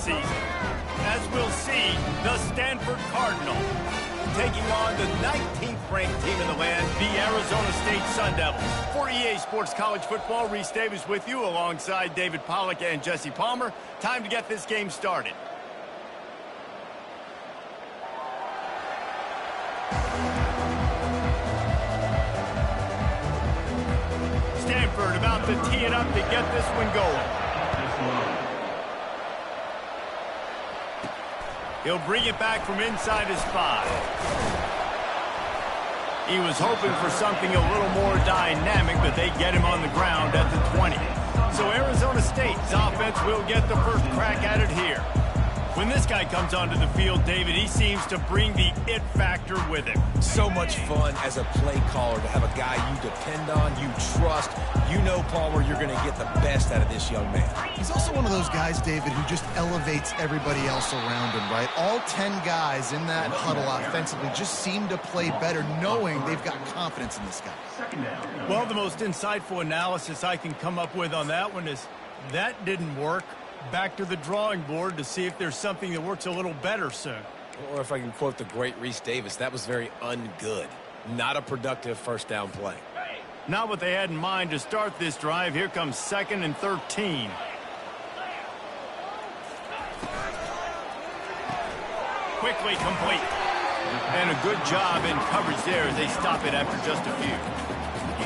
season. As we'll see, the Stanford Cardinal taking on the 19th-ranked team in the land, the Arizona State Sun Devils. For EA Sports College Football, Reese Davis with you alongside David Pollack and Jesse Palmer. Time to get this game started. Stanford about to tee it up to get this one going. He'll bring it back from inside his 5. He was hoping for something a little more dynamic, but they get him on the ground at the 20. So Arizona State's offense will get the first crack at it here. When this guy comes onto the field, David, he seems to bring the it factor with him. So much fun as a play caller to have a guy you depend on, you trust. You know, Palmer, you're going to get the best out of this young man. He's also one of those guys, David, who just elevates everybody else around him, right? All 10 guys in that huddle offensively just seem to play better knowing they've got confidence in this guy. Well, the most insightful analysis I can come up with on that one is that didn't work. Back to the drawing board to see if there's something that works a little better soon. Or if I can quote the great Reese Davis, that was very ungood. Not a productive first down play. Not what they had in mind to start this drive. Here comes 2nd and 13. Quickly complete. And a good job in coverage there as they stop it after just a few.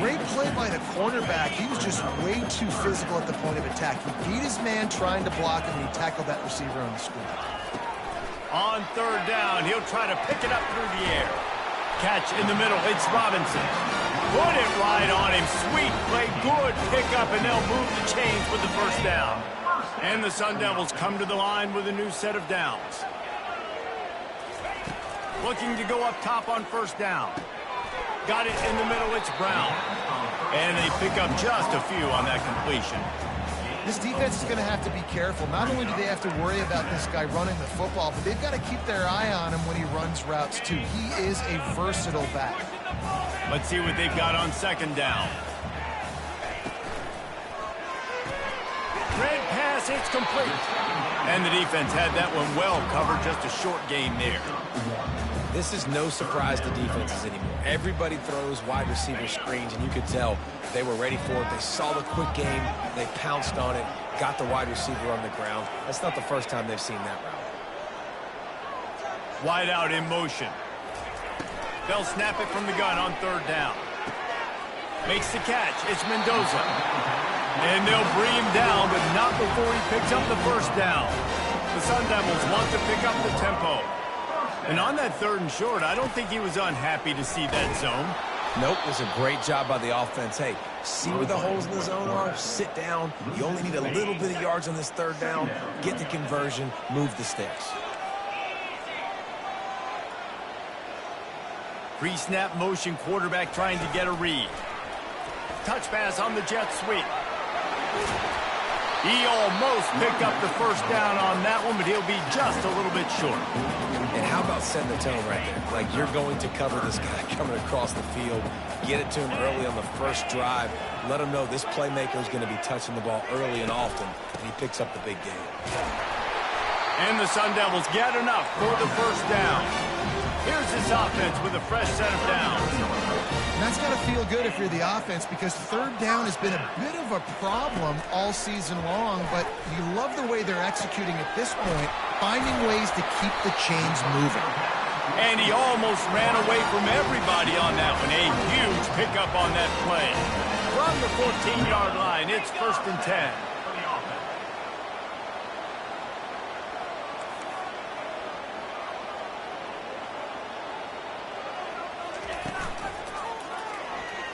Great play by the cornerback. He was just way too physical at the point of attack. He beat his man trying to block him, and he tackled that receiver on the screen. On 3rd down, he'll try to pick it up through the air. Catch in the middle. It's Robinson. Put it right on him. Sweet play. Good pickup, and they'll move the chains with the first down. And the Sun Devils come to the line with a new set of downs. Looking to go up top on 1st down. Got it in the middle, it's Brown. And they pick up just a few on that completion. This defense is going to have to be careful. Not only do they have to worry about this guy running the football, but they've got to keep their eye on him when he runs routes too. He is a versatile back. Let's see what they've got on 2nd down. Red pass, it's complete. And the defense had that one well covered, just a short gain there. This is no surprise to defenses anymore. Everybody throws wide receiver screens, and you could tell they were ready for it. They saw the quick game. They pounced on it, got the wide receiver on the ground. That's not the first time they've seen that route. Wide out in motion. They'll snap it from the gun on 3rd down. Makes the catch. It's Mendoza. And they'll bring him down, but not before he picks up the first down. The Sun Devils want to pick up the tempo. And on that 3rd and short, I don't think he was unhappy to see that zone. Nope, it was a great job by the offense. Hey, see where the holes in the zone are, sit down. You only need a little bit of yards on this 3rd down. Get the conversion, move the sticks. Pre-snap motion, quarterback trying to get a read. Touch pass on the jet sweep. He almost picked up the first down on that one, but he'll be just a little bit short. And how about setting the tone right there? Like, you're going to cover this guy coming across the field. Get it to him early on the first drive. Let him know this playmaker is going to be touching the ball early and often, and he picks up the big game. And the Sun Devils get enough for the first down. Here's this offense with a fresh set of downs. And that's got to feel good if you're the offense, because 3rd down has been a bit of a problem all season long, but you love the way they're executing at this point, finding ways to keep the chains moving. And he almost ran away from everybody on that one. A huge pickup on that play. From the 14-yard line, it's 1st and 10.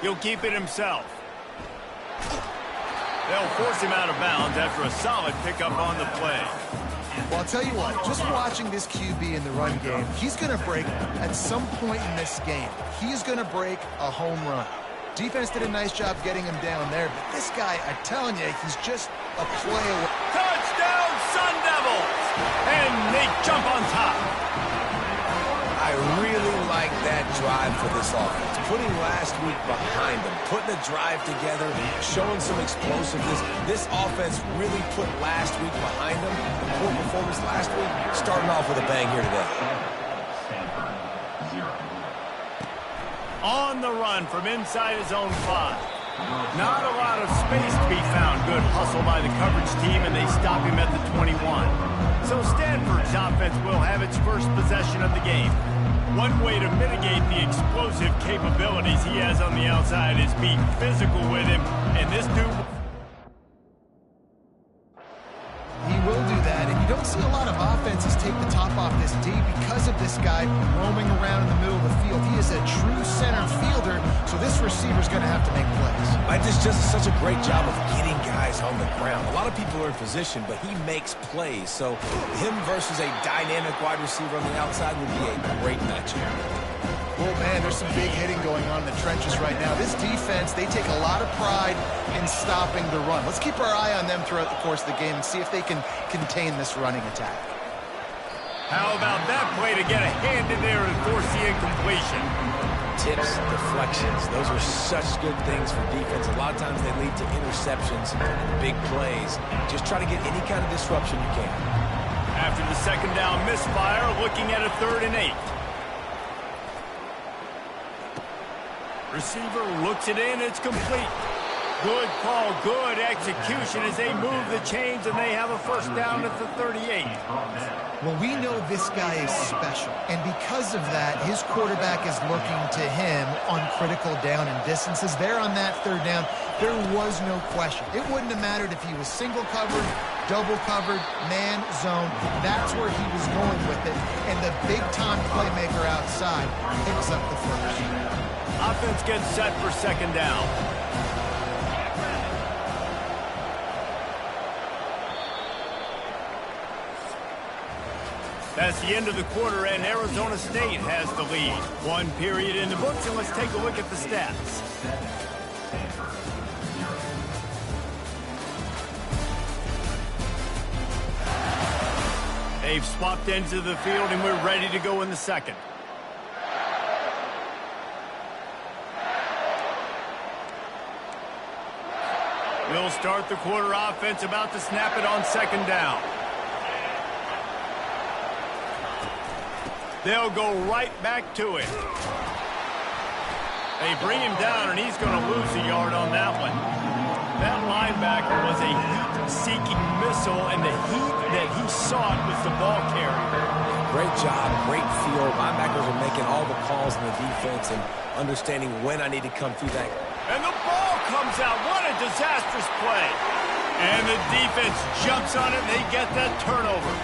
He'll keep it himself. They'll force him out of bounds after a solid pickup on the play. Well, I'll tell you what, just watching this QB in the run game, he's going to break at some point in this game. He's going to break a home run. Defense did a nice job getting him down there, but this guy, I'm telling you, he's just a play away. Touchdown, Sun Devils! And they jump on top. I really like like that drive for this offense. Putting last week behind them, putting a drive together, showing some explosiveness. This offense really put last week behind them. The poor performance last week, starting off with a bang here today. On the run from inside his own 5. Not a lot of space to be found. Good hustle by the coverage team, and they stop him at the 21. So Stanford's offense will have its first possession of the game. One way to mitigate the explosive capabilities he has on the outside is being physical with him, and this dude... He will do that, and you don't see a lot of offenses take the top off this D because of this guy roaming around in the middle of the field. He is a true center fielder, so this receiver's going to have to make plays. Mike just does such a great job of getting guys on the ground. A lot of people are in position, but he makes plays. So him versus a dynamic wide receiver on the outside would be a great matchup. Well, man, there's some big hitting going on in the trenches right now. This defense, they take a lot of pride in stopping the run. Let's keep our eye on them throughout the course of the game and see if they can contain this running attack. How about that play to get a hand in there and force the incompletion? Tips, deflections, those are such good things for defense. A lot of times they lead to interceptions and big plays. Just try to get any kind of disruption you can. After the second down misfire, looking at a 3rd and 8. Receiver looks it in, it's complete. Good call, good execution as they move the chains and they have a first down at the 38. Well, we know this guy is special, and because of that, his quarterback is looking to him on critical down and distances. There on that 3rd down, there was no question. It wouldn't have mattered if he was single covered, double covered, man, zone. That's where he was going with it, and the big-time playmaker outside picks up the first. Offense gets set for 2nd down. That's the end of the quarter, and Arizona State has the lead. 1 period in the books, and let's take a look at the stats. They've swapped ends of the field, and we're ready to go in the second. We'll start the quarter offense, about to snap it on 2nd down. They'll go right back to it. They bring him down, and he's going to lose a yard on that one. That linebacker was a heat-seeking missile, and the heat that he sought was the ball carrier. Great job, great feel. Linebackers are making all the calls in the defense and understanding when I need to come through that. And the ball comes out. What a disastrous play. And the defense jumps on it, and they get that turnover.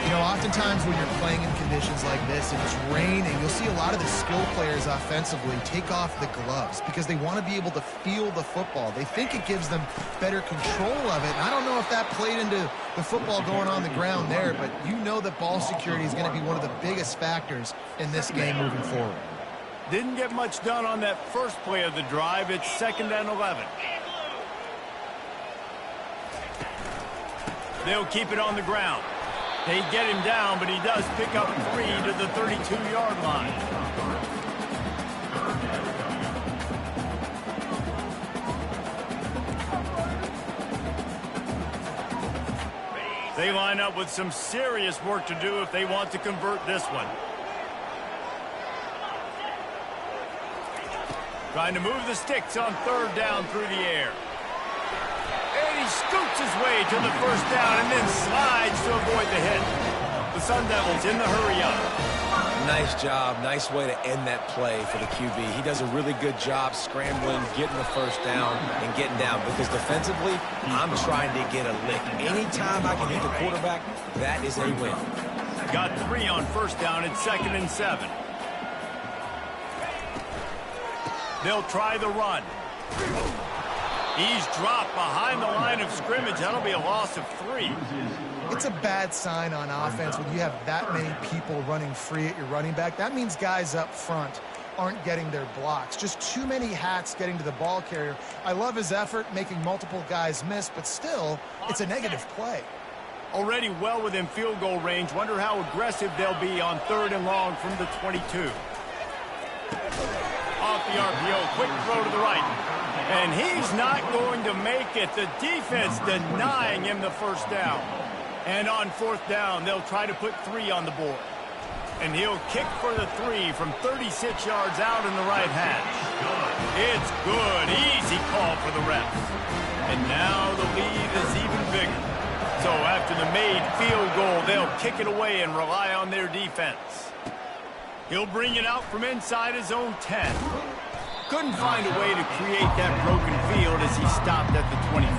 You know, oftentimes when you're playing in conditions like this and it's raining, you'll see a lot of the skill players offensively take off the gloves because they want to be able to feel the football. They think it gives them better control of it. And I don't know if that played into the football going on the ground there, but you know that ball security is going to be one of the biggest factors in this game moving forward. Didn't get much done on that first play of the drive. It's 2nd and 11. They'll keep it on the ground. They get him down, but he does pick up 3 to the 32-yard line. They line up with some serious work to do if they want to convert this one. Trying to move the sticks on 3rd down through the air. And he scoots his way to the first down and then slides to avoid the hit. The Sun Devils in the hurry-up. Nice job. Nice way to end that play for the QB. He does a really good job scrambling, getting the first down, and getting down. Because defensively, I'm trying to get a lick. Anytime I can hit the quarterback, that is a win. Got 3 on first down. It's 2nd and 7. They'll try the run. He's dropped behind the line of scrimmage. That'll be a loss of 3. It's a bad sign on offense when you have that many people running free at your running back. That means guys up front aren't getting their blocks. Just too many hats getting to the ball carrier. I love his effort, making multiple guys miss, but still, it's a negative play. Already well within field goal range. Wonder how aggressive they'll be on 3rd and long from the 22. Off the RPO, quick throw to the right. And he's not going to make it. The defense denying him the first down. And on fourth down, they'll try to put 3 on the board. And he'll kick for the 3 from 36 yards out in the right hash. It's good. Easy call for the refs. And now the lead is even bigger. So after the made field goal, they'll kick it away and rely on their defense. He'll bring it out from inside his own 10. Couldn't find a way to create that broken field as he stopped at the 25.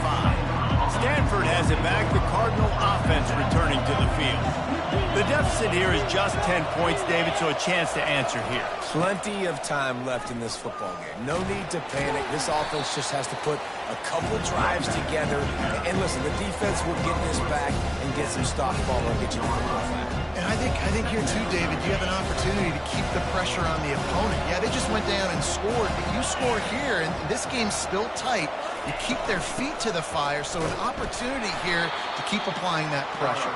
Stanford has it back. The Cardinal offense returning to the field. The deficit here is just 10 points, David, so a chance to answer here. Plenty of time left in this football game. No need to panic. This offense just has to put a couple drives together. And listen, the defense will get this back and get some stop ball and get you the football back. And I think here too, David, you have an opportunity to keep the pressure on the opponent. Yeah, they just went down and scored, but you score here, and this game's still tight. You keep their feet to the fire, so an opportunity here to keep applying that pressure.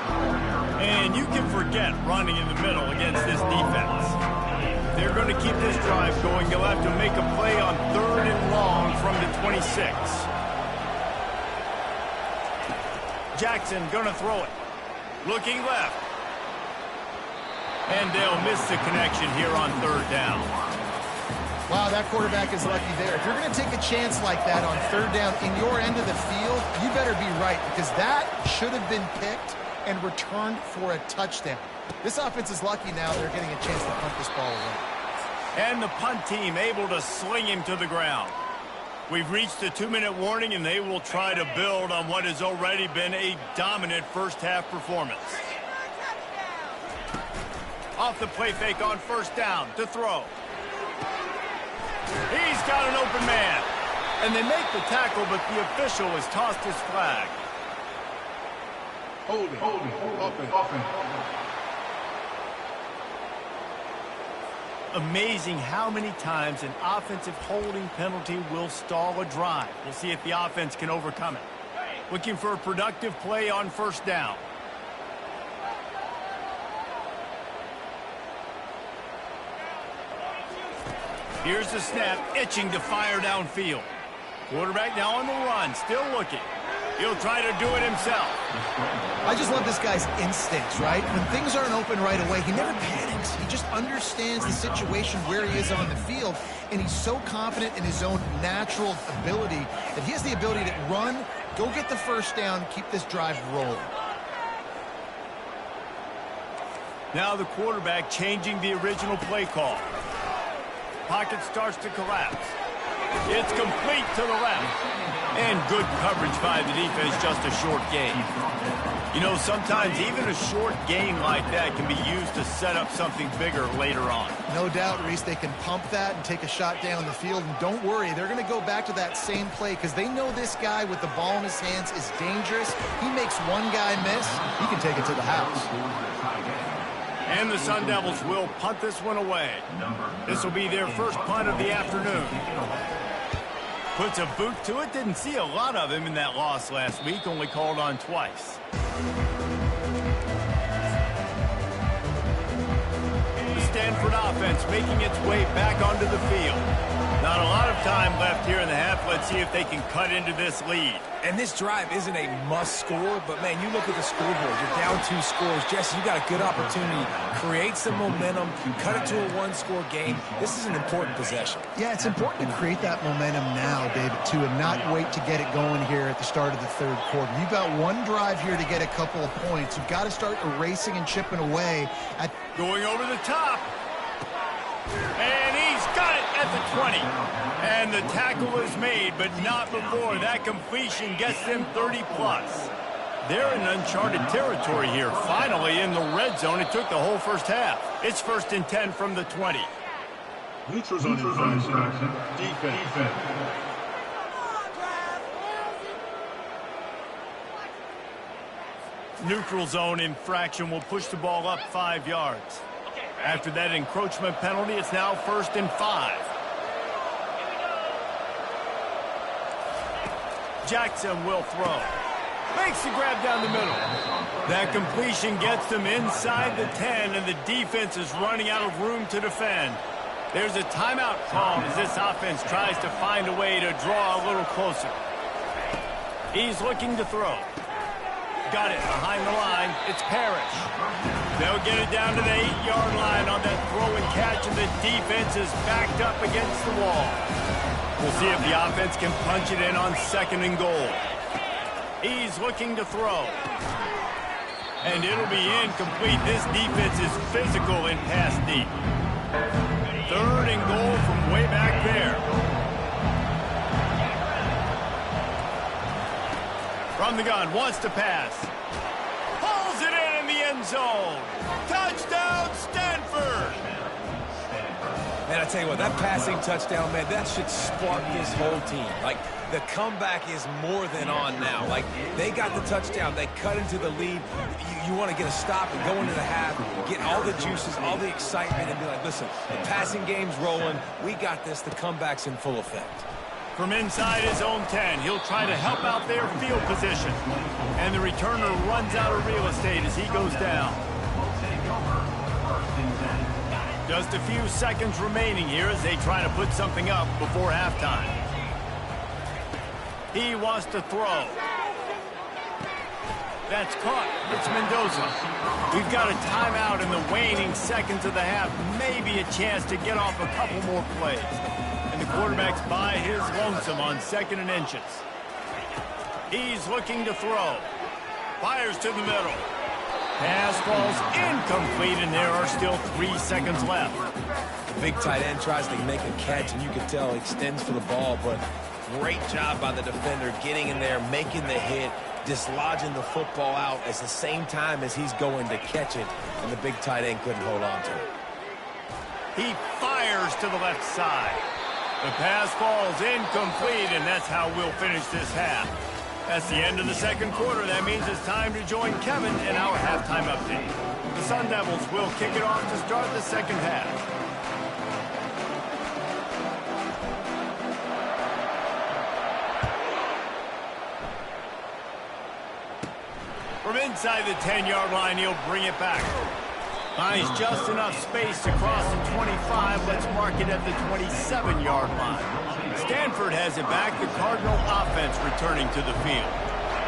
And you can forget running in the middle against this defense. They're going to keep this drive going. They'll have to make a play on 3rd and long from the 26. Jackson going to throw it. Looking left. And they'll miss the connection here on 3rd down. Wow, that quarterback is lucky there. If you're going to take a chance like that on 3rd down in your end of the field, you better be right, because that should have been picked and returned for a touchdown. This offense is lucky now they're getting a chance to punt this ball away. And the punt team able to sling him to the ground. We've reached the 2-minute warning, and they will try to build on what has already been a dominant first-half performance. Off the play fake on 1st down to throw. He's got an open man. And they make the tackle, but the official has tossed his flag. Holding. Amazing how many times an offensive holding penalty will stall a drive. We'll see if the offense can overcome it. Looking for a productive play on 1st down. Here's the snap, itching to fire downfield. Quarterback now on the run, still looking. He'll try to do it himself. I just love this guy's instincts, right? When things aren't open right away, he never panics. He just understands the situation where he is on the field, and he's so confident in his own natural ability that he has the ability to run, go get the 1st down, keep this drive rolling. Now the quarterback changing the original play call. Pocket starts to collapse. It's complete to the left. And good coverage by the defense, just a short gain. You know, sometimes even a short gain like that can be used to set up something bigger later on. No doubt, Reese, they can pump that and take a shot down the field. And don't worry, they're going to go back to that same play because they know this guy with the ball in his hands is dangerous. He makes one guy miss, he can take it to the house. And the Sun Devils will punt this one away. This will be their first punt of the afternoon. Puts a boot to it. Didn't see a lot of him in that loss last week. Only called on twice. The Stanford offense making its way back onto the field. Not a lot of time left here in the half. Let's see if they can cut into this lead. And this drive isn't a must score, but man, you look at the scoreboard. You're down 2 scores. Jesse, you got a good opportunity. Create some momentum. Cut it to a 1-score game. This is an important possession. Yeah, it's important to create that momentum now, David, too, and not wait to get it going here at the start of the 3rd quarter. You've got one drive here to get a couple of points. You've got to start erasing and chipping away. Going over the top. And he's got it at the 20. And the tackle is made, but not before that completion gets them 30-plus. They're in uncharted territory here. Finally in the red zone. It took the whole first half. It's 1st and 10 from the 20. Neutral zone infraction. Defense. Neutral zone infraction will push the ball up 5 yards. After that encroachment penalty, it's now 1st and 5. Jackson will throw. Makes the grab down the middle. That completion gets them inside the 10, and the defense is running out of room to defend. There's a timeout called as this offense tries to find a way to draw a little closer. He's looking to throw. Got it behind the line. It's Parrish. They'll get it down to the 8-yard line on that throw and catch, and the defense is backed up against the wall. We'll see if the offense can punch it in on 2nd and goal. He's looking to throw. And it'll be incomplete. This defense is physical and pass deep. 3rd and goal from way back there. From the gun, wants to pass. Pulls it in the end zone. Touchdown, Stanford! Man, I tell you what, that passing touchdown, man, that should spark this whole team. Like, the comeback is more than on now. Like, they got the touchdown. They cut into the lead. You want to get a stop and go into the half, get all the juices, all the excitement, and be like, listen, the passing game's rolling. We got this. The comeback's in full effect. From inside his own 10, he'll try to help out their field position. And the returner runs out of real estate as he goes down. Just a few seconds remaining here as they try to put something up before halftime. He wants to throw. That's caught. It's Mendoza. We've got a timeout in the waning seconds of the half. Maybe a chance to get off a couple more plays. And the quarterback's by his lonesome on 2nd and inches. He's looking to throw. Fires to the middle. Pass falls incomplete, and there are still 3 seconds left. The big tight end tries to make a catch, and you can tell he extends for the ball, but great job by the defender getting in there, making the hit, dislodging the football out at the same time as he's going to catch it, and the big tight end couldn't hold on to it. He fires to the left side. The pass falls incomplete, and that's how we'll finish this half. That's the end of the 2nd quarter. That means it's time to join Kevin in our halftime update. The Sun Devils will kick it off to start the 2nd half. From inside the 10-yard line, he'll bring it back. Finds just enough space to cross the 25. Let's mark it at the 27-yard line. Stanford has it back. The Cardinal offense returning to the field.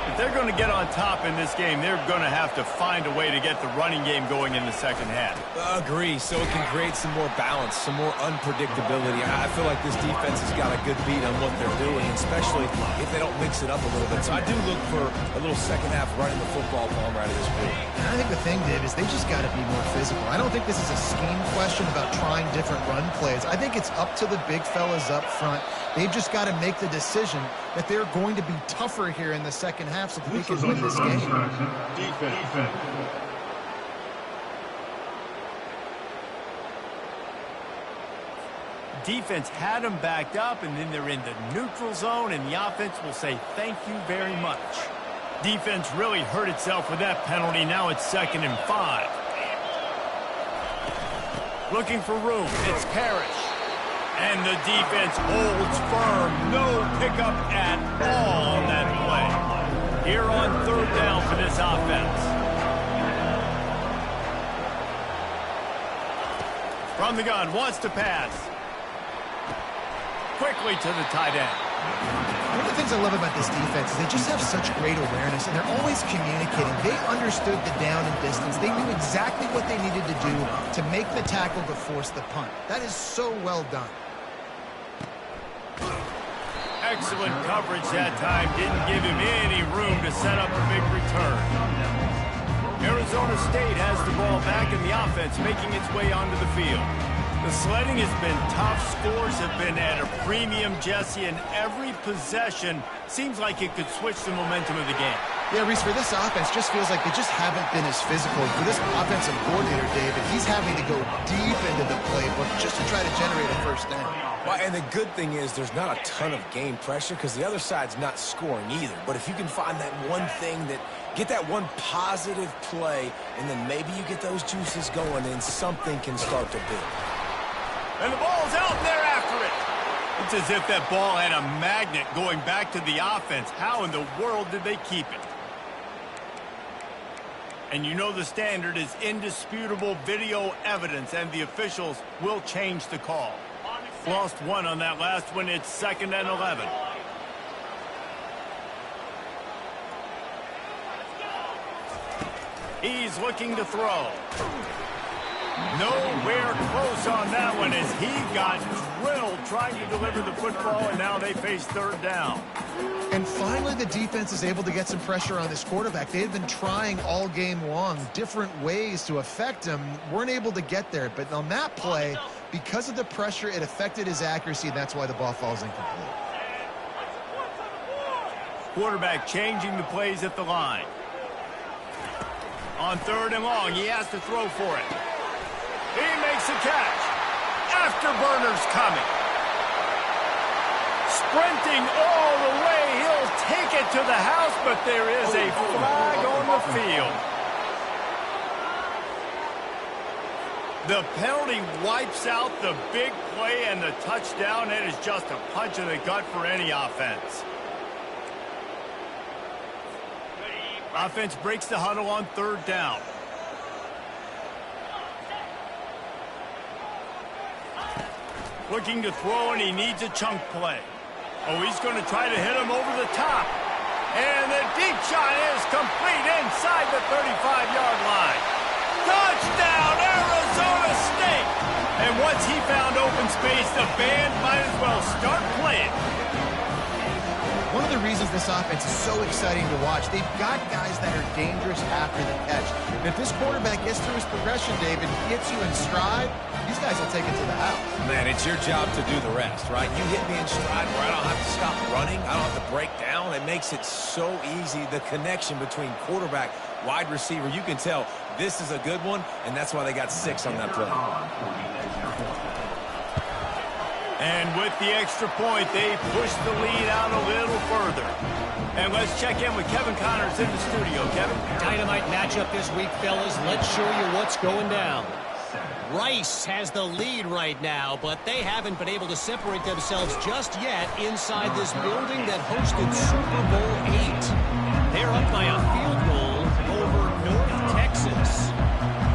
If they're going to get on top in this game, they're going to have to find a way to get the running game going in the 2nd half. Agree, so it can create some more balance, some more unpredictability. I feel like this defense has got a good beat on what they're doing, especially if they don't mix it up a little bit. So I do look for a little 2nd half running the football from right of this group. And I think the thing, Dave, is they just got to be more physical. I don't think this is a scheme question about trying different run plays. I think it's up to the big fellas up front. They've just got to make the decision that they're going to be tougher here in the 2nd half so that they can win this game. Defense. Defense had them backed up, and then they're in the neutral zone, and the offense will say thank you very much. Defense really hurt itself with that penalty. Now it's 2nd and 5. Looking for room. It's Parrish. And the defense holds firm. No pickup at all on that play. Here on 3rd down for this offense. From the gun, wants to pass. Quickly to the tight end. One of the things I love about this defense is they just have such great awareness, and they're always communicating. They understood the down and distance. They knew exactly what they needed to do to make the tackle to force the punt. That is so well done. Excellent coverage that time. Didn't give him any room to set up a big return. Arizona State has the ball back, and the offense making its way onto the field. The sledding has been tough. Scores have been at a premium, Jesse, and every possession seems like it could switch the momentum of the game. Yeah, Reese, for this offense, just feels like they just haven't been as physical. For this offensive coordinator, David, he's having to go deep into the playbook just to try to generate a 1st down. Well, and the good thing is there's not a ton of game pressure because the other side's not scoring either. But if you can find that one thing that get that one positive play, and then maybe you get those juices going, and something can start to build. And the ball's out, and they're after it. It's as if that ball had a magnet going back to the offense. How in the world did they keep it? And you know the standard is indisputable video evidence, and the officials will change the call. Lost one on that last one. It's 2nd and 11. He's looking to throw. Nowhere close on that one as he got drilled trying to deliver the football, and now they face 3rd down. And finally, the defense is able to get some pressure on this quarterback. They had been trying all game long different ways to affect him. Weren't able to get there. But on that play, because of the pressure, it affected his accuracy, and that's why the ball falls incomplete. Quarterback changing the plays at the line. On 3rd and long, he has to throw for it. He makes a catch. Afterburner's coming. Sprinting all the way. He'll take it to the house, but there is a flag on the field. The penalty wipes out the big play and the touchdown. It is just a punch in the gut for any offense. Offense breaks the huddle on 3rd down. Looking to throw, and he needs a chunk play. Oh, he's going to try to hit him over the top. And the deep shot is complete inside the 35-yard line. Touchdown, Arizona State! And once he found open space, the band might as well start playing. One of the reasons this offense is so exciting to watch, they've got guys that are dangerous after the catch. And if this quarterback gets through his progression, David, gets you in stride, these guys will take it to the house. Man, it's your job to do the rest, right? You hit me in stride where I don't have to stop running. I don't have to break down. It makes it so easy, the connection between quarterback, wide receiver. You can tell this is a good one, and that's why they got 6 on that play. And with the extra point, they push the lead out a little further. And let's check in with Kevin Connors in the studio. Kevin? Dynamite matchup this week, fellas. Let's show you what's going down. Rice has the lead right now, but they haven't been able to separate themselves just yet inside this building that hosted Super Bowl 8. They're up by a field goal over North Texas.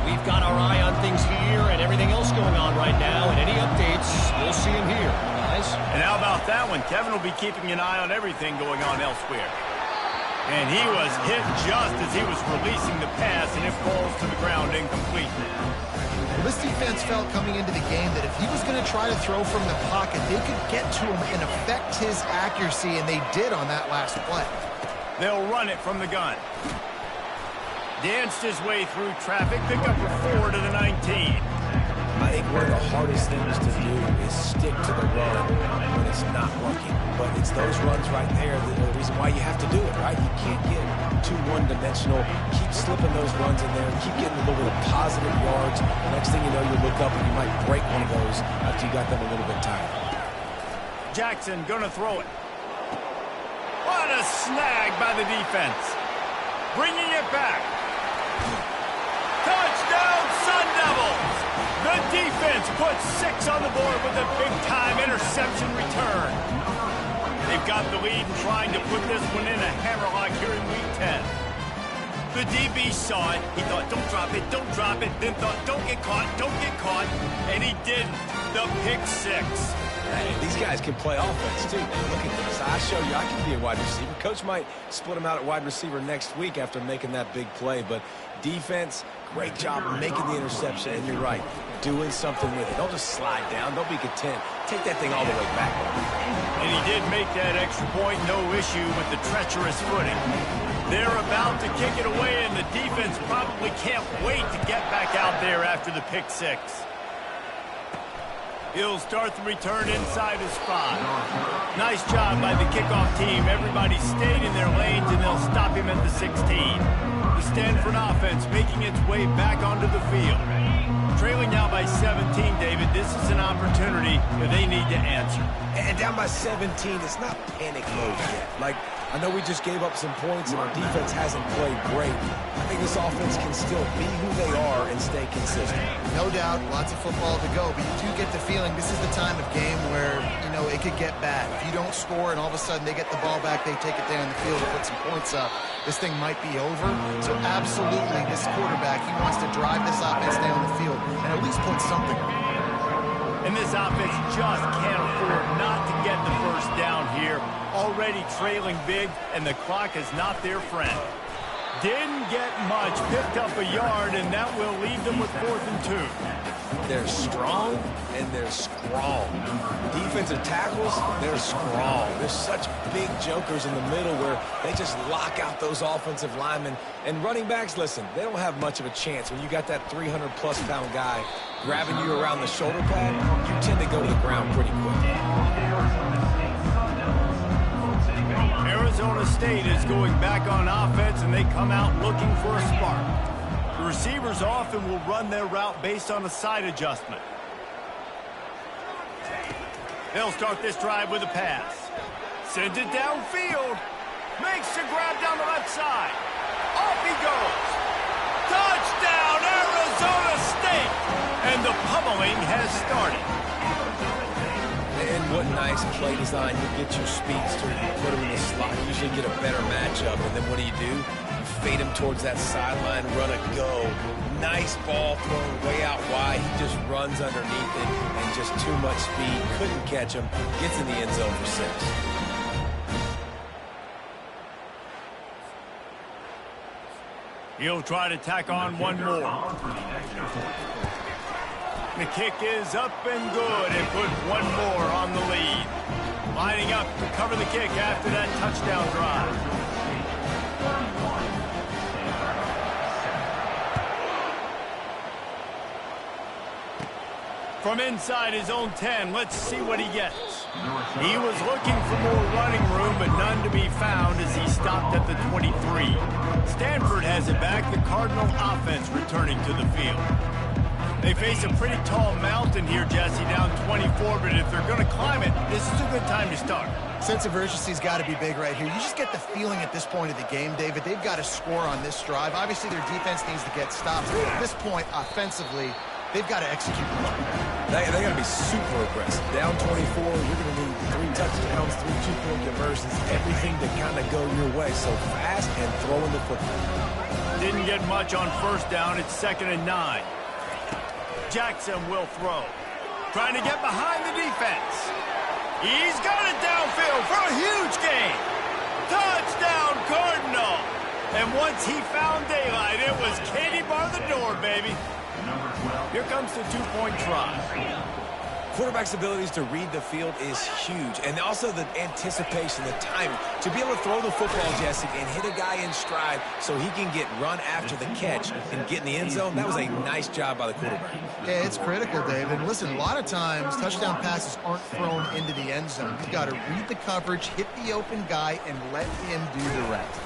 We've got our eye on things here and everything else going on right now, and any updates, we'll see them here, guys. And how about that one? Kevin will be keeping an eye on everything going on elsewhere. And he was hit just as he was releasing the pass, and it falls to the ground incomplete. Well, this defense felt coming into the game that if he was going to try to throw from the pocket, they could get to him and affect his accuracy, and they did on that last play. They'll run it from the gun. Danced his way through traffic, pick up a 4 to the 19. I think one of the hardest things to do is stick to the run when it's not working. But it's those runs right there that are the reason why you have to do it, right? You can't get too one-dimensional. Keep slipping those runs in there. Keep getting a little bit of positive yards. Next thing you know, you look up and you might break one of those after you got them a little bit tired. Jackson gonna throw it. What a snag by the defense. Bringing it back. Touchdown, Sun Devils! The defense puts 6 on the board with a big-time interception return. They've got the lead and trying to put this one in a hammerlock here in Week 10. The DB saw it. He thought, don't drop it, don't drop it. Then thought, don't get caught, don't get caught. And he didn't. The pick 6. Hey, these guys can play offense, too. Man, look at this. I show you I can be a wide receiver. Coach might split him out at wide receiver next week after making that big play. But defense, great job of making the interception. And you're right, doing something with it. Don't just slide down. Don't be content. Take that thing all the way back. And he did make that extra point. No issue with the treacherous footing. They're about to kick it away, and the defense probably can't wait to get back out there after the pick 6. He'll start the return inside his 5. Nice job by the kickoff team. Everybody stayed in their lanes, and they'll stop him at the 16. The Stanford offense making its way back onto the field. Trailing now by 17, David. This is an opportunity that they need to answer. And down by 17, it's not panic mode yet. Like, I know we just gave up some points and our defense hasn't played great. I think this offense can still be who they are and stay consistent. No doubt, lots of football to go, but you do get the feeling this is the time of game where, you know, it could get bad. If you don't score and all of a sudden they get the ball back, they take it down the field and put some points up, this thing might be over. So absolutely, this quarterback, he wants to drive this offense down the field and at least put something on. And this offense just can't afford not to get the first down here. Already trailing big, and the clock is not their friend. Didn't get much, picked up a yard, and that will leave them with 4th and 2. They're strong, and they're strong. Defensive tackles, they're strong. There's such big jokers in the middle where they just lock out those offensive linemen. And running backs, listen, they don't have much of a chance. When you got that 300-plus pound guy grabbing you around the shoulder pad, you tend to go to the ground pretty quick. Arizona State is going back on offense, and they come out looking for a spark. The receivers often will run their route based on a side adjustment. They'll start this drive with a pass. Sends it downfield. Makes the grab down the left side. Off he goes. Touchdown, Arizona State! And the pummeling has started. And what nice play design. You get your speedster, you put him in the slot, you usually get a better matchup, and then what do? You fade him towards that sideline, run a go. Nice ball thrown way out wide. He just runs underneath it, and just too much speed. Couldn't catch him. Gets in the end zone for 6. He'll try to tack on one more. The kick is up and good, and put one more on the lead. Lining up to cover the kick after that touchdown drive. From inside his own 10, let's see what he gets. He was looking for more running room, but none to be found as he stopped at the 23. Stanford has it back, the Cardinal offense returning to the field. They face a pretty tall mountain here, Jesse, down 24, but if they're going to climb it, this is a good time to start. Sense of urgency's got to be big right here. You just get the feeling at this point of the game, David, they've got to score on this drive. Obviously, their defense needs to get stops, but at this point, offensively, they've got to execute. They got to be super aggressive. Down 24, you're going to need 3 touchdowns, 3 2-point conversions, everything to kind of go your way. So fast and throwing the football. Didn't get much on first down. It's 2nd and 9. Jackson will throw. Trying to get behind the defense. He's got it downfield for a huge gain. Touchdown, Cardinal. And once he found daylight, it was Katie bar the door, baby. Here comes the 2-point try. Quarterback's abilities to read the field is huge, and also the anticipation, the timing. To be able to throw the football, Jesse, and hit a guy in stride so he can get run after the catch and get in the end zone, that was a nice job by the quarterback. Yeah, it's critical, David. Listen, a lot of times, touchdown passes aren't thrown into the end zone. You've got to read the coverage, hit the open guy, and let him do the rest.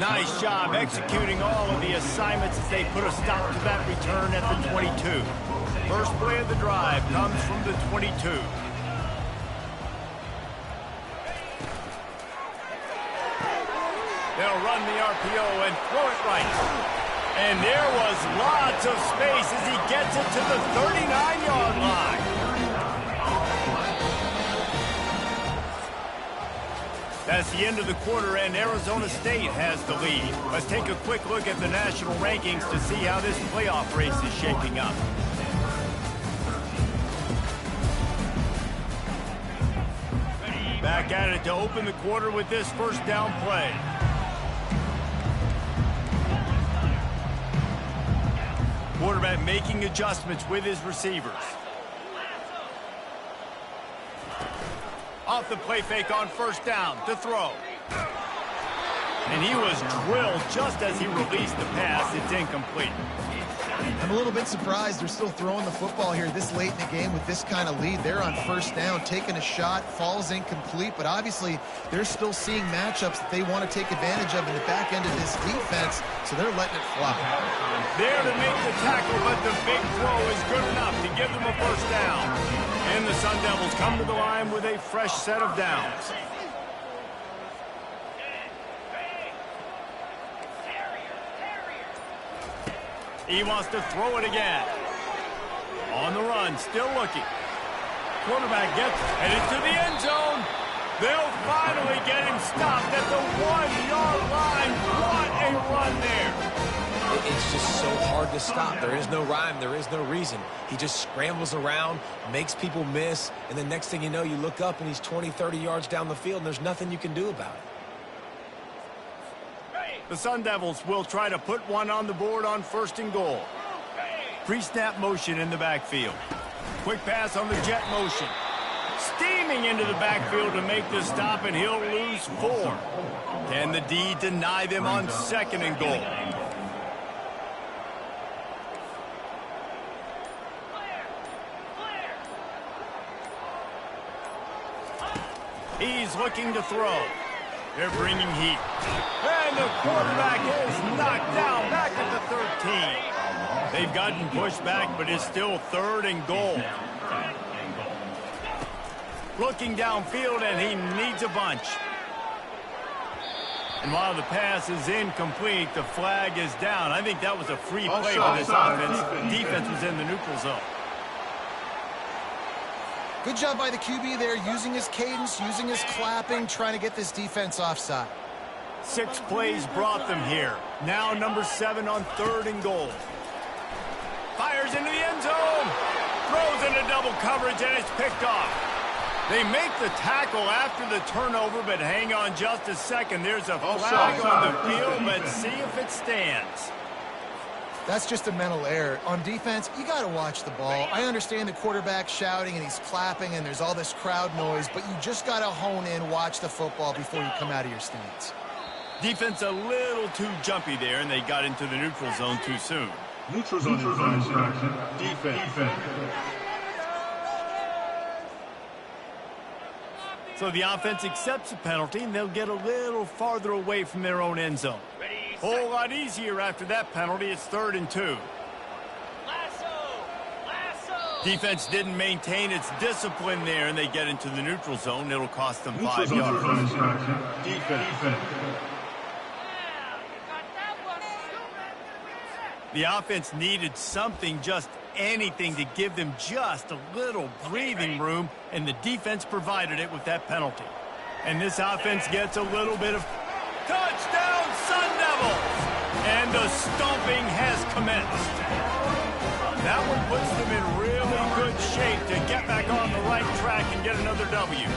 Nice job executing all of the assignments as they put a stop to that return at the 22. First play of the drive comes from the 22. They'll run the RPO and throw it right. And there was lots of space as he gets it to the 39-yard line. That's the end of the quarter, and Arizona State has the lead. Let's take a quick look at the national rankings to see how this playoff race is shaping up. Back at it to open the quarter with this first down play. Quarterback making adjustments with his receivers. Off the play fake on first down to throw. And he was drilled just as he released the pass. It's incomplete. I'm a little bit surprised they're still throwing the football here this late in the game with this kind of lead. They're on first down, taking a shot, falls incomplete, but obviously they're still seeing matchups that they want to take advantage of in the back end of this defense, so they're letting it fly. There to make the tackle, but the big throw is good enough to give them a first down. And the Sun Devils come to the line with a fresh set of downs. He wants to throw it again. On the run, still looking. Quarterback gets headed to the end zone. They'll finally get him stopped at the 1-yard line. What a run there. It's just so hard to stop. There is no rhyme. There is no reason. He just scrambles around, makes people miss, and the next thing you know, you look up and he's 20, 30 yards down the field, and there's nothing you can do about it. The Sun Devils will try to put one on the board on 1st and goal. Pre-snap motion in the backfield. Quick pass on the jet motion. Steaming into the backfield to make the stop, and he'll lose 4. Can the D deny them on 2nd and goal? He's looking to throw. They're bringing heat. And the quarterback is knocked down back at the 13. They've gotten pushed back, but it's still 3rd and goal. Looking downfield, and he needs a bunch. And while the pass is incomplete, the flag is down. I think that was a free play for this offense. Defense was in the neutral zone. Good job by the QB there, using his cadence, using his clapping, trying to get this defense offside. 6 plays brought them here. Now number 7 on 3rd and goal. Fires into the end zone. Throws into double coverage, and it's picked off. They make the tackle after the turnover, but hang on just a second. There's a flag on the field. Let's see if it stands. That's just a mental error. On defense, you got to watch the ball. I understand the quarterback shouting and he's clapping and there's all this crowd noise, but you just got to hone in, watch the football before you come out of your stance. Defense a little too jumpy there, and they got into the neutral zone too soon. Neutral zone infraction. Defense. So the offense accepts a penalty, and they'll get a little farther away from their own end zone. Whole lot easier after that penalty. It's 3rd and 2. Defense didn't maintain its discipline there, and they get into the neutral zone. It'll cost them 5 yards. Defense. The offense needed something, just anything, to give them just a little breathing room, and the defense provided it with that penalty. And this offense gets a little bit of touchdown, Sun Devils! And the stomping has commenced. That one puts them in really good shape to get back on the right track and get another W.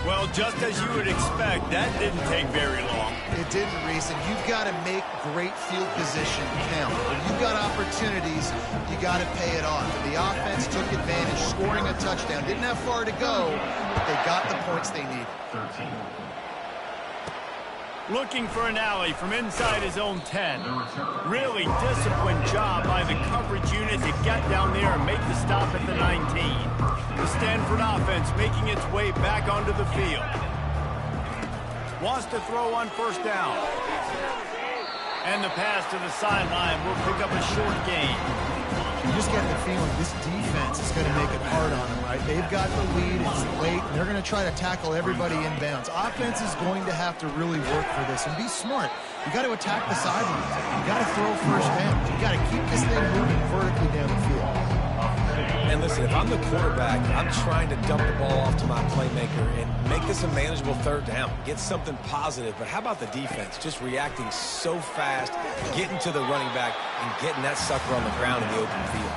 Well, just as you would expect, that didn't take very long. It didn't, Reese, and you've got to make great field position count. When you've got opportunities, you got to pay it off. The offense took advantage, scoring a touchdown. Didn't have far to go, but they got the points they needed. 13. Looking for an alley from inside his own 10. Really disciplined job by the coverage unit to get down there and make the stop at the 19. The Stanford offense making its way back onto the field. Wants to throw on 1st down. And the pass to the sideline will pick up a short gain. You just get the feeling this defense is going to make it hard on them, right? They've got the lead, it's late, and they're going to try to tackle everybody inbounds. Offense is going to have to really work for this and be smart. You got to attack the sidelines. You got to throw 1st down. You got to keep this thing moving vertically down the field. And listen, if I'm the quarterback, I'm trying to dump the ball off to my playmaker and make this a manageable 3rd down. Get something positive. But how about the defense? Just reacting so fast, getting to the running back, and getting that sucker on the ground in the open field.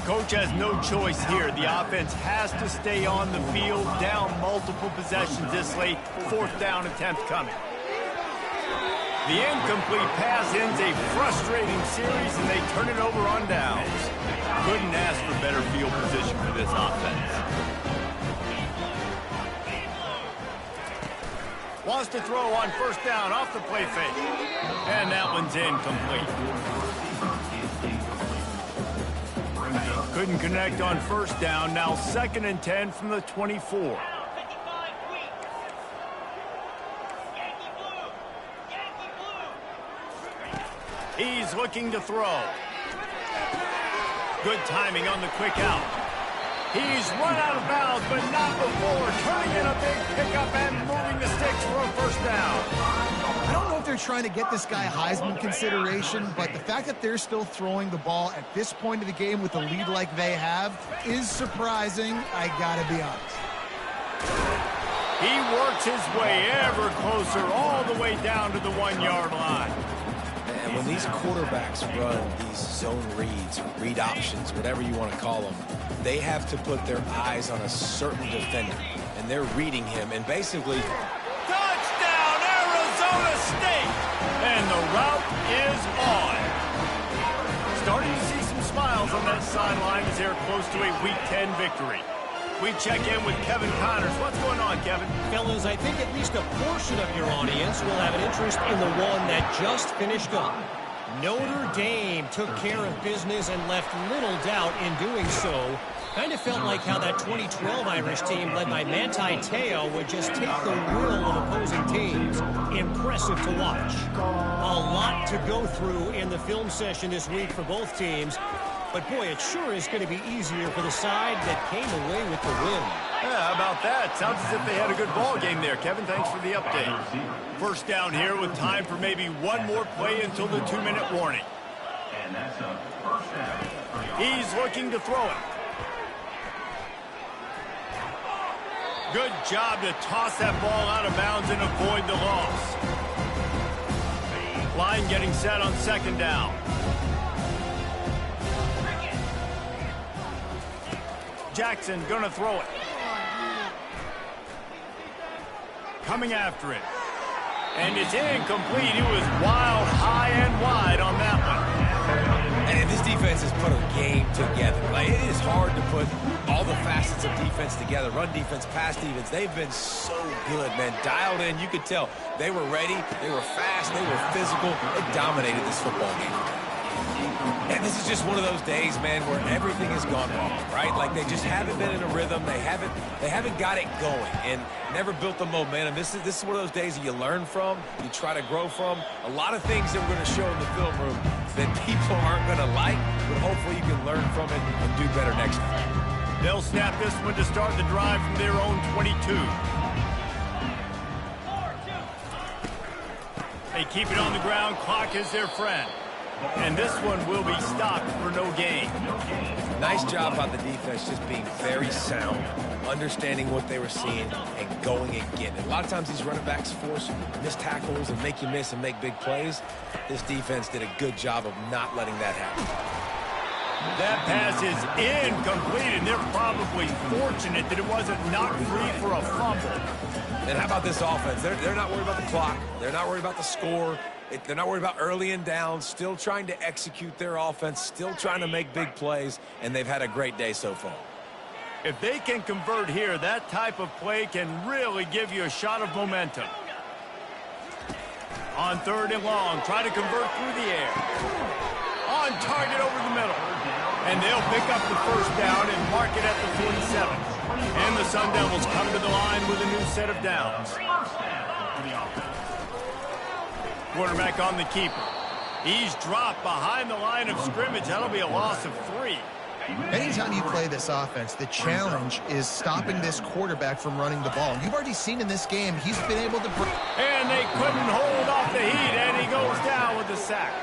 Coach has no choice here. The offense has to stay on the field, down multiple possessions this late. 4th down attempt coming. The incomplete pass ends a frustrating series, and they turn it over on downs. Couldn't ask for better field position for this offense. Wants to throw on 1st down off the play fake. And that one's incomplete. Couldn't connect on 1st down. Now 2nd and 10 from the 24. He's looking to throw. Good timing on the quick out. He's run out of bounds, but not before turning in a big pickup and moving the sticks for a 1st down. I don't know if they're trying to get this guy Heisman consideration, but the fact that they're still throwing the ball at this point of the game with a lead like they have is surprising, I gotta be honest. He works his way ever closer all the way down to the 1-yard line. And when these quarterbacks run these zone reads, read options, whatever you want to call them, they have to put their eyes on a certain defender. And they're reading him and basically... Touchdown, Arizona State! And the route is on. Starting to see some smiles on that sideline as they're close to a Week 10 victory. We check in with Kevin Connors. What's going on, Kevin? Fellas, I think at least a portion of your audience will have an interest in the one that just finished up. Notre Dame took care of business and left little doubt in doing so. Kind of felt like how that 2012 Irish team led by Manti Te'o would just take the will of opposing teams. Impressive to watch. A lot to go through in the film session this week for both teams. But, boy, it sure is going to be easier for the side that came away with the win. Yeah, how about that? Sounds as if they had a good ball game there. Kevin, thanks for the update. First down here with time for maybe one more play until the 2-minute warning. And that's a first down. He's looking to throw it. Good job to toss that ball out of bounds and avoid the loss. Line getting set on second down. Jackson gonna throw it. Coming after it. And it's incomplete. He was wild, high and wide on that one. And this defense has put a game together. Like, it is hard to put all the facets of defense together. Run defense, pass defense. They've been so good, man. Dialed in. You could tell they were ready. They were fast. They were physical. They dominated this football game. And this is just one of those days, man, where everything has gone wrong, right? Like, they just haven't been in a rhythm. They haven't got it going and never built the momentum. This is one of those days that you learn from, you try to grow from. A lot of things that we're going to show in the film room that people aren't going to like, but hopefully you can learn from it and do better next time. They'll snap this one to start the drive from their own 22. They keep it on the ground. Clock is their friend. And this one will be stopped for no gain. Nice job by the defense just being very sound, understanding what they were seeing, and going and getting it. A lot of times these running backs force missed tackles and make you miss and make big plays. This defense did a good job of not letting that happen. That pass is incomplete, and they're probably fortunate that it wasn't knocked free for a fumble. And how about this offense? They're not worried about the clock. They're not worried about the score. They're not worried about early and down, still trying to execute their offense, still trying to make big plays, and they've had a great day so far. If they can convert here, that type of play can really give you a shot of momentum. On third and long, try to convert through the air. On target over the middle. And they'll pick up the first down and mark it at the 47. And the Sun Devils come to the line with a new set of downs. Quarterback on the keeper. He's dropped behind the line of scrimmage. That'll be a loss of 3. Anytime you play this offense, the challenge is stopping this quarterback from running the ball. And you've already seen in this game, he's been able to... And they couldn't hold off the heat, and he goes down with the sack.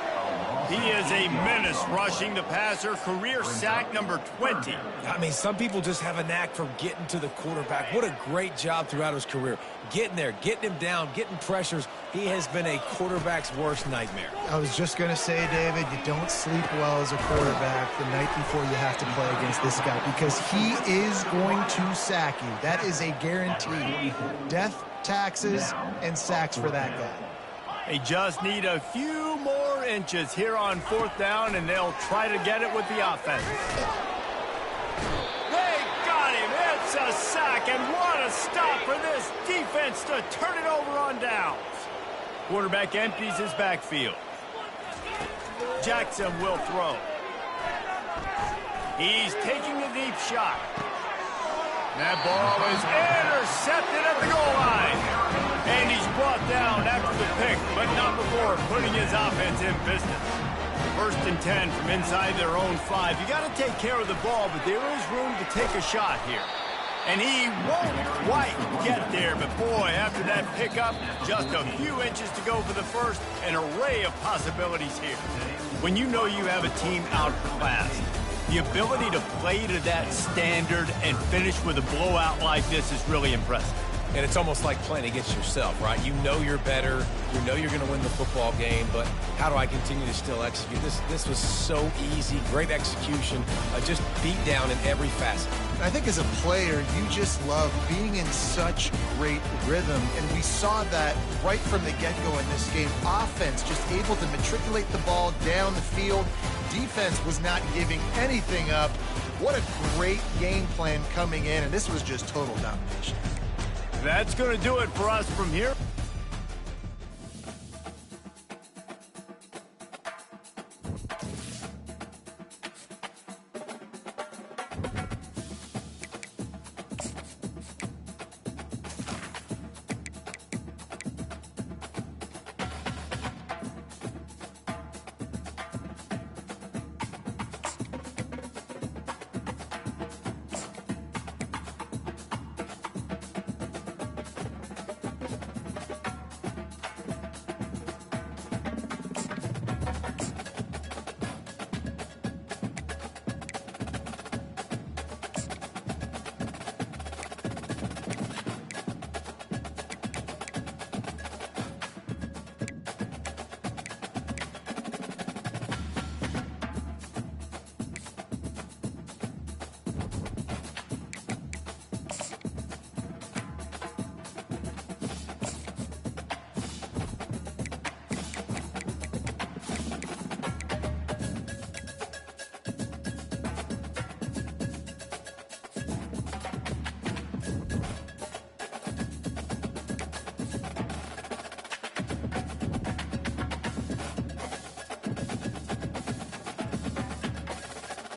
He is a menace rushing the passer, career sack number 20. I mean, some people just have a knack for getting to the quarterback. What a great job throughout his career. Getting there, getting him down, getting pressures. He has been a quarterback's worst nightmare. I was just going to say, David, you don't sleep well as a quarterback the night before you have to play against this guy because he is going to sack you. That is a guarantee. Death, taxes, and sacks for that guy. They just need a few more inches here on fourth down, and they'll try to get it with the offense. They got him. It's a sack, and what a stop for this defense to turn it over on downs. Quarterback empties his backfield. Jackson will throw. He's taking a deep shot. That ball is intercepted at the goal line. And he's brought down after the pick, but not before putting his offense in business. First and 10 from inside their own 5. You got to take care of the ball, but there is room to take a shot here. And he won't quite get there, but boy, after that pickup, just a few inches to go for the first, an array of possibilities here. When you know you have a team outclassed, the ability to play to that standard and finish with a blowout like this is really impressive. And it's almost like playing against yourself, right? You know you're better. You know you're going to win the football game, but how do I continue to still execute? This was so easy, great execution, just beat down in every facet. I think as a player, you just love being in such great rhythm, and we saw that right from the get-go in this game. Offense just able to matriculate the ball down the field. Defense was not giving anything up. What a great game plan coming in, and this was just total domination. That's going to do it for us from here.